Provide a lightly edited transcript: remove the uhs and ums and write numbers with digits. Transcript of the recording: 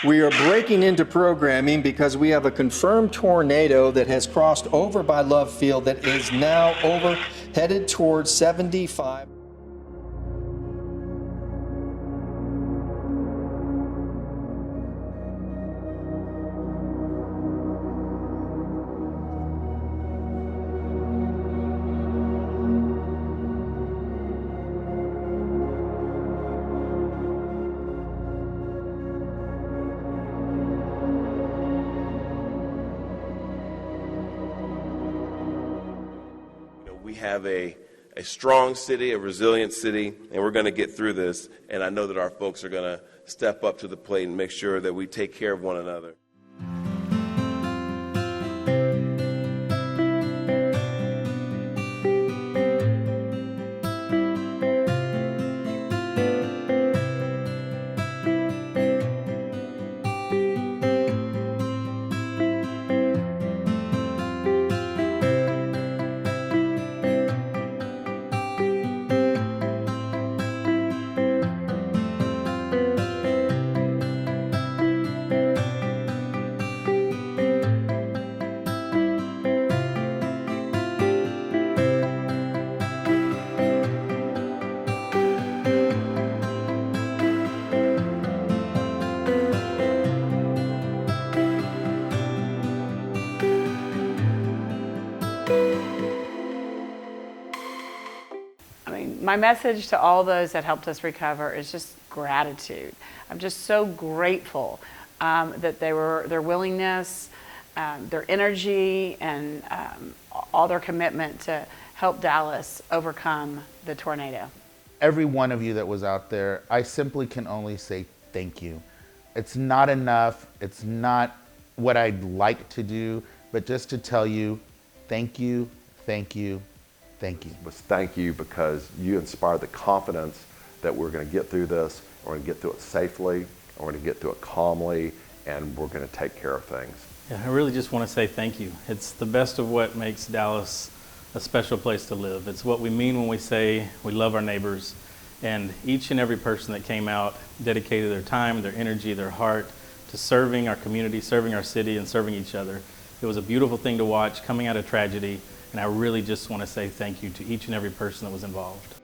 We are breaking into programming because we have a confirmed tornado that has crossed over by Love Field that is now headed towards 75. We have a strong city, a resilient city, and we're going to get through this. And I know that our folks are going to step up to the plate and make sure that we take care of one another. My message to all those that helped us recover is just gratitude. I'm just so grateful that their willingness, their energy, and all their commitment to help Dallas overcome the tornado. Every one of you that was out there, I simply can only say thank you. It's not enough. It's not what I'd like to do, but just to tell you, thank you, thank you, thank you. Thank you, because you inspired the confidence that we're going to get through this, we're going to get through it safely, we're going to get through it calmly, and we're going to take care of things. Yeah, I really just want to say thank you. It's the best of what makes Dallas a special place to live. It's what we mean when we say we love our neighbors, and each and every person that came out dedicated their time, their energy, their heart to serving our community, serving our city, and serving each other. It was a beautiful thing to watch coming out of tragedy. And I really just want to say thank you to each and every person that was involved.